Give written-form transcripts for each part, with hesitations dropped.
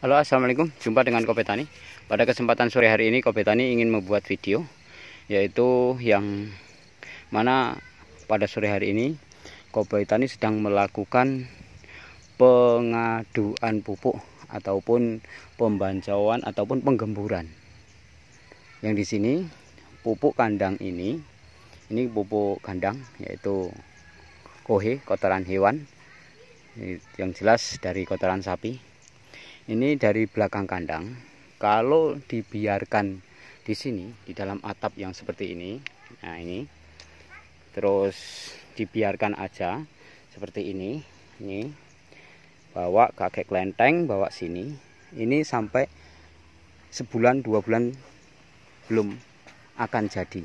Halo, assalamualaikum. Jumpa dengan Kobe Tani. Pada kesempatan sore hari ini Kobe Tani ingin membuat video, yaitu yang mana pada sore hari ini Kobe Tani sedang melakukan pengaduan pupuk ataupun pembancauan ataupun penggemburan. Yang di sini pupuk kandang ini pupuk kandang, yaitu kohe, kotoran hewan, yang jelas dari kotoran sapi. Ini dari belakang kandang. Kalau dibiarkan di sini, di dalam atap yang seperti ini, nah ini, terus dibiarkan aja seperti ini, bawa kakek kelenteng, bawa sini, ini sampai sebulan 2 bulan belum akan jadi.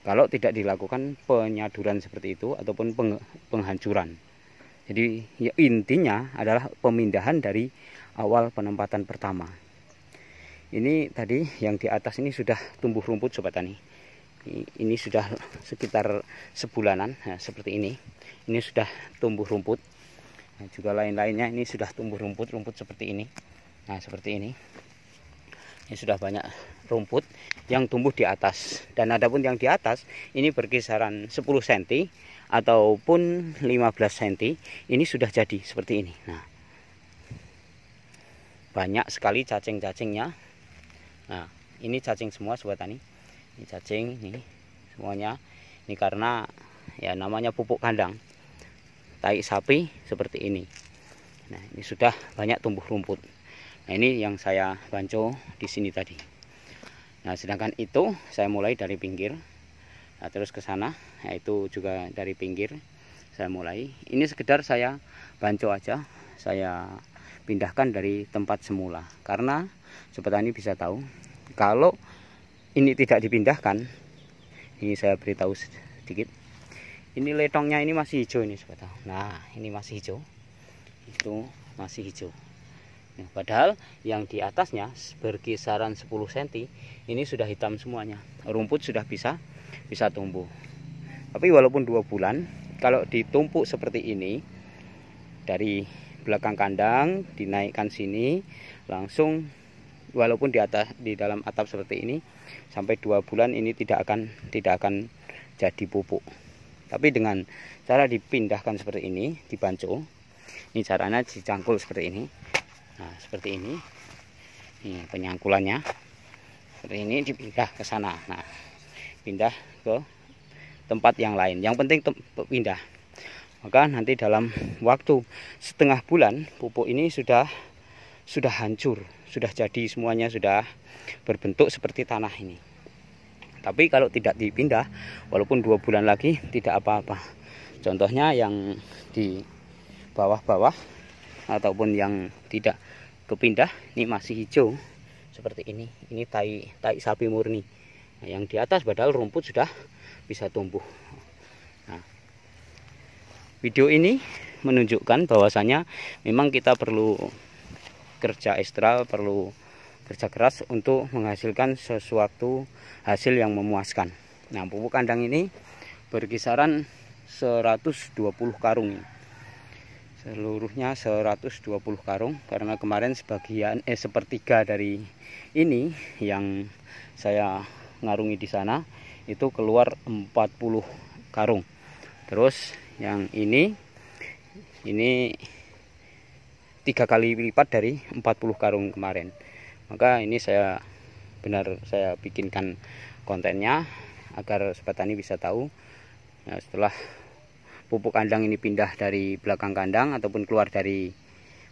Kalau tidak dilakukan penyaduran seperti itu ataupun penghancuran. Jadi ya, intinya adalah pemindahan dari awal penempatan pertama. Ini tadi yang di atas ini sudah tumbuh rumput Sobat Tani. Ini sudah sekitar sebulanan, nah, seperti ini. Ini sudah tumbuh rumput. Nah, juga lain-lainnya ini sudah tumbuh rumput seperti ini. Nah, seperti ini. Ini sudah banyak rumput yang tumbuh di atas. Dan adapun yang di atas ini berkisaran 10 cm ataupun 15 cm. Ini sudah jadi seperti ini. Nah, banyak sekali cacing-cacingnya. Nah, ini cacing semua Sobat Tani. Ini cacing, ini semuanya. Ini karena ya namanya pupuk kandang. Tai sapi seperti ini. Nah, ini sudah banyak tumbuh rumput. Nah, ini yang saya banco di sini tadi. Nah, sedangkan itu saya mulai dari pinggir. Nah, terus ke sana, yaitu juga dari pinggir saya mulai. Ini sekedar saya banco aja, saya pindahkan dari tempat semula. Karena Sobat Tani bisa tahu, kalau ini tidak dipindahkan, ini saya beritahu sedikit. Ini letongnya ini masih hijau ini Sobat Tani. Nah, ini masih hijau. Itu masih hijau. Nah, padahal yang di atasnya berkisaran 10 cm ini sudah hitam semuanya. Rumput sudah bisa tumbuh. Tapi walaupun 2 bulan, kalau ditumpuk seperti ini dari belakang kandang dinaikkan sini langsung, walaupun di dalam atap seperti ini, sampai 2 bulan ini tidak akan jadi pupuk. Tapi dengan cara dipindahkan seperti ini, dibanco. Ini caranya dicangkul seperti ini. Nah, seperti ini. Ini penyangkulannya. Seperti ini dipindah ke sana. Nah, pindah ke tempat yang lain. Yang penting pindah. Maka nanti dalam waktu setengah bulan pupuk ini sudah hancur, sudah jadi semuanya, sudah berbentuk seperti tanah ini. Tapi kalau tidak dipindah, walaupun 2 bulan lagi tidak apa-apa. Contohnya yang di bawah-bawah ataupun yang tidak kepindah, ini masih hijau seperti ini. Ini tai sapi murni. Nah, yang di atas padahal rumput sudah bisa tumbuh. Nah, video ini menunjukkan bahwasanya memang kita perlu kerja ekstra, perlu kerja keras untuk menghasilkan sesuatu hasil yang memuaskan. Nah, pupuk kandang ini berkisaran 120 karung. Seluruhnya 120 karung, karena kemarin sepertiga dari ini yang saya ngarungi di sana itu keluar 40 karung. Terus yang ini 3 kali lipat dari 40 karung kemarin. Maka ini saya bikinkan kontennya agar Sobat Tani bisa tahu. Nah, setelah pupuk kandang ini pindah dari belakang kandang ataupun keluar dari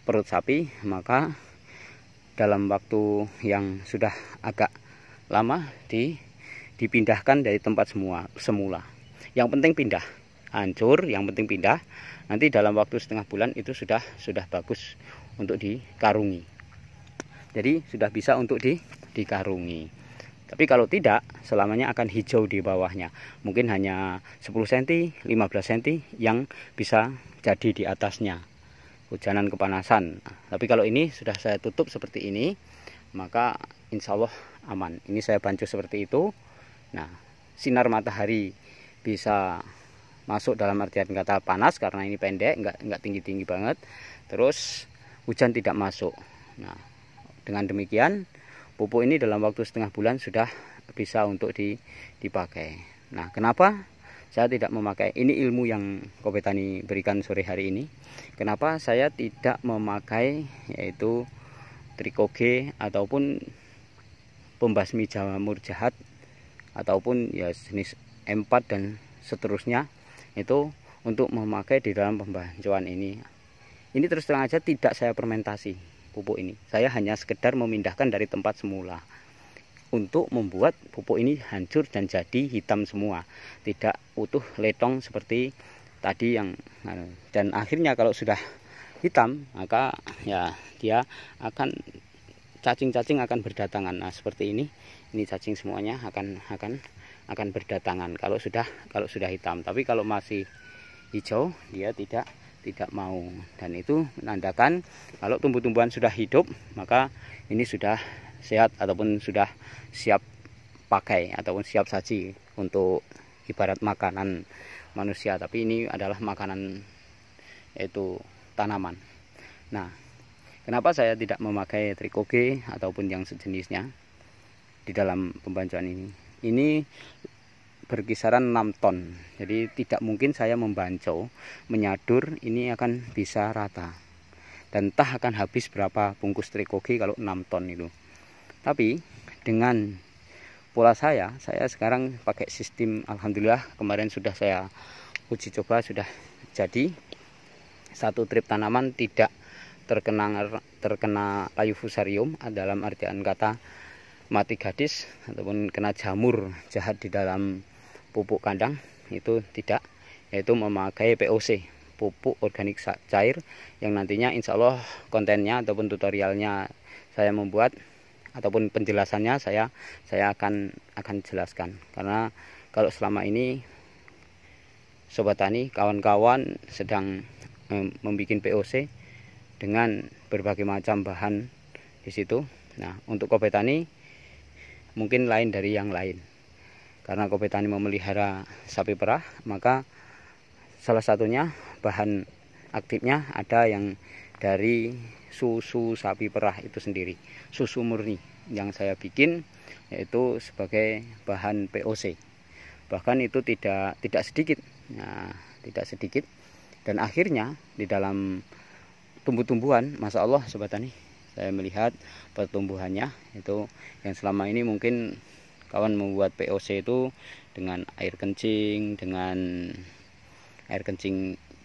perut sapi, maka dalam waktu yang sudah agak lama dipindahkan dari tempat semula. Yang penting pindah, hancur, yang penting pindah. Nanti dalam waktu setengah bulan itu sudah bagus untuk dikarungi. Jadi sudah bisa untuk dikarungi. Tapi kalau tidak, selamanya akan hijau di bawahnya. Mungkin hanya 10 cm, 15 cm yang bisa jadi di atasnya. Hujanan kepanasan. Tapi kalau ini sudah saya tutup seperti ini, maka insya Allah aman. Ini saya bancu seperti itu. Nah, sinar matahari bisa masuk dalam artian kata panas karena ini pendek, enggak tinggi-tinggi banget. Terus hujan tidak masuk. Nah, dengan demikian pupuk ini dalam waktu setengah bulan sudah bisa untuk dipakai. Nah, kenapa saya tidak memakai? Ini ilmu yang Kobe Tani berikan sore hari ini. Kenapa saya tidak memakai yaitu trikoge ataupun pembasmi jamur jahat ataupun ya jenis M4 dan seterusnya itu untuk memakai di dalam pembancuan ini. Ini terus terang aja tidak saya fermentasi pupuk ini. Saya hanya sekedar memindahkan dari tempat semula untuk membuat pupuk ini hancur dan jadi hitam semua, tidak utuh letong seperti tadi yang. Dan akhirnya kalau sudah hitam maka ya dia akan cacing-cacing akan berdatangan. Nah, seperti ini cacing semuanya akan berdatangan kalau sudah hitam. Tapi kalau masih hijau dia tidak mau, dan itu menandakan kalau tumbuh-tumbuhan sudah hidup maka ini sudah sehat ataupun sudah siap pakai ataupun siap saji untuk ibarat makanan manusia, tapi ini adalah makanan yaitu tanaman. Nah, kenapa saya tidak memakai trikoge ataupun yang sejenisnya di dalam pembancuan ini? Ini berkisaran 6 ton. Jadi tidak mungkin saya membancau, menyadur ini akan bisa rata. Dan entah akan habis berapa bungkus trikoge kalau 6 ton itu. Tapi dengan pola saya sekarang pakai sistem, alhamdulillah kemarin sudah saya uji coba, sudah jadi satu trip tanaman tidak terkena layu fusarium, dalam artian kata mati gadis ataupun kena jamur jahat di dalam pupuk kandang, itu tidak, yaitu memakai POC, pupuk organik cair, yang nantinya insya Allah kontennya ataupun tutorialnya saya membuat ataupun penjelasannya saya akan jelaskan. Karena kalau selama ini Sobat Tani, kawan-kawan sedang membuat POC dengan berbagai macam bahan di situ. Nah, untuk Kobe Tani mungkin lain dari yang lain. Karena Kobe Tani memelihara sapi perah, maka salah satunya bahan aktifnya ada yang dari susu sapi perah itu sendiri, susu murni yang saya bikin, yaitu sebagai bahan POC. Bahkan itu tidak sedikit. Nah, tidak sedikit, dan akhirnya di dalam tumbuh-tumbuhan, Masya Allah Sobat Tani, saya melihat pertumbuhannya itu yang selama ini mungkin kawan membuat POC itu dengan air kencing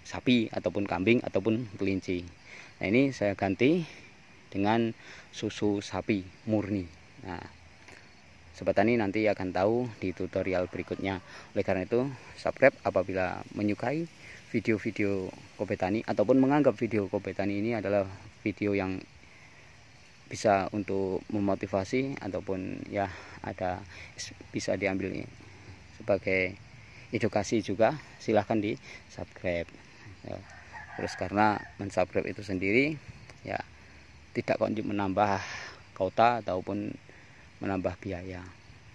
sapi ataupun kambing ataupun kelinci. Nah, ini saya ganti dengan susu sapi murni. Nah, Sobat Tani nanti akan tahu di tutorial berikutnya. Oleh karena itu, subscribe apabila menyukai video-video Kobe Tani ataupun menganggap video Kobe Tani ini adalah video yang bisa untuk memotivasi ataupun ya ada bisa diambil sebagai edukasi juga, silahkan di subscribe ya. Terus karena mensubscribe itu sendiri ya tidak kok menambah kuota ataupun menambah biaya,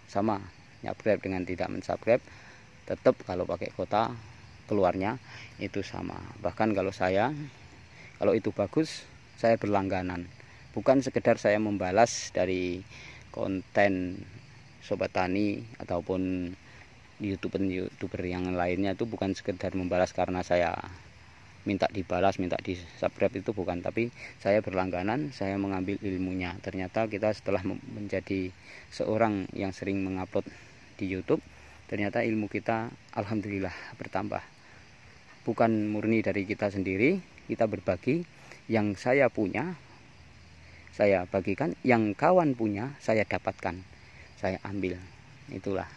sama subscribe dengan tidak mensubscribe, tetap kalau pakai kuota keluarnya itu sama. Bahkan kalau itu bagus, saya berlangganan. Bukan sekedar saya membalas dari konten Sobat Tani ataupun YouTuber yang lainnya, itu bukan sekedar membalas karena saya minta dibalas, minta di subscribe, itu bukan. Tapi saya berlangganan, saya mengambil ilmunya. Ternyata kita setelah menjadi seorang yang sering mengupload di YouTube, ternyata ilmu kita alhamdulillah bertambah. Bukan murni dari kita sendiri, kita berbagi. Yang saya punya saya bagikan, yang kawan punya saya dapatkan, saya ambil. Itulah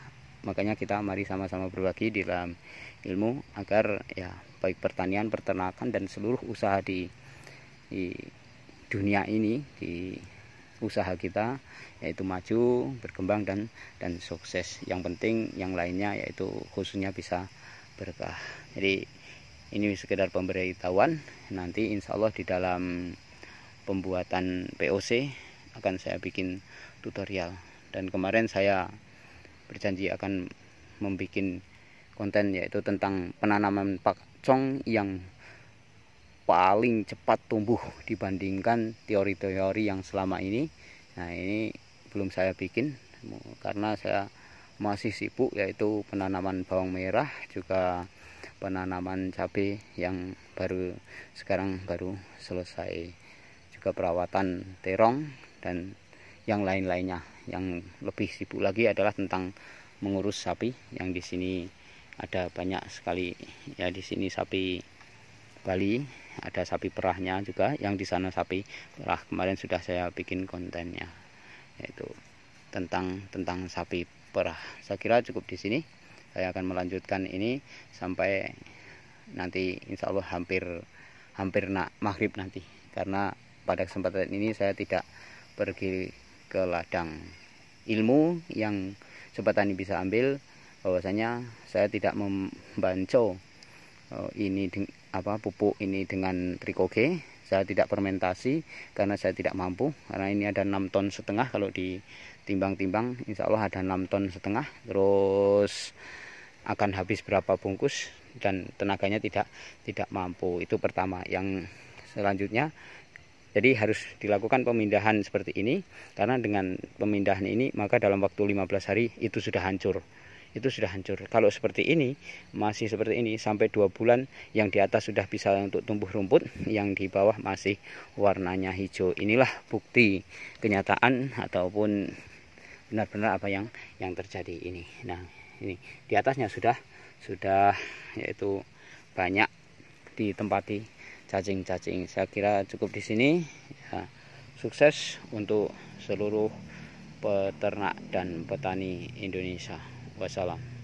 makanya kita mari sama-sama berbagi di dalam ilmu agar ya baik pertanian, peternakan dan seluruh usaha di dunia ini, di usaha kita yaitu maju, berkembang dan sukses. Yang penting yang lainnya yaitu khususnya bisa berkah. Jadi ini sekedar pemberitahuan. Nanti insya Allah di dalam pembuatan POC akan saya bikin tutorial, dan kemarin saya berjanji akan membuat konten yaitu tentang penanaman pakcong yang paling cepat tumbuh dibandingkan teori-teori yang selama ini. Nah, ini belum saya bikin karena saya masih sibuk, yaitu penanaman bawang merah, juga penanaman cabai yang sekarang baru selesai, juga perawatan terong dan yang lain-lainnya. Yang lebih sibuk lagi adalah tentang mengurus sapi, yang di sini ada banyak sekali ya. Di sini sapi Bali, ada sapi perahnya juga, yang di sana sapi perah. Kemarin sudah saya bikin kontennya, yaitu tentang sapi perah. Saya kira cukup di sini. Saya akan melanjutkan ini sampai nanti insya Allah hampir maghrib nanti, karena pada kesempatan ini saya tidak pergi ke ladang. Ilmu yang Sobat Tani bisa ambil bahwasanya saya tidak membanco ini pupuk ini dengan trikoge. Saya tidak fermentasi karena saya tidak mampu, karena ini ada 6,5 ton kalau ditimbang-timbang, insya Allah ada 6,5 ton, terus akan habis berapa bungkus dan tenaganya tidak mampu. Itu pertama. Yang selanjutnya, jadi harus dilakukan pemindahan seperti ini, karena dengan pemindahan ini maka dalam waktu 15 hari itu sudah hancur. Kalau seperti ini, masih seperti ini sampai 2 bulan, yang di atas sudah bisa untuk tumbuh rumput, yang di bawah masih warnanya hijau. Inilah bukti kenyataan ataupun benar-benar apa yang terjadi ini. Nah, ini di atasnya sudah yaitu banyak ditempati cacing-cacing. Saya kira cukup di sini ya. Sukses untuk seluruh peternak dan petani Indonesia. Wassalam.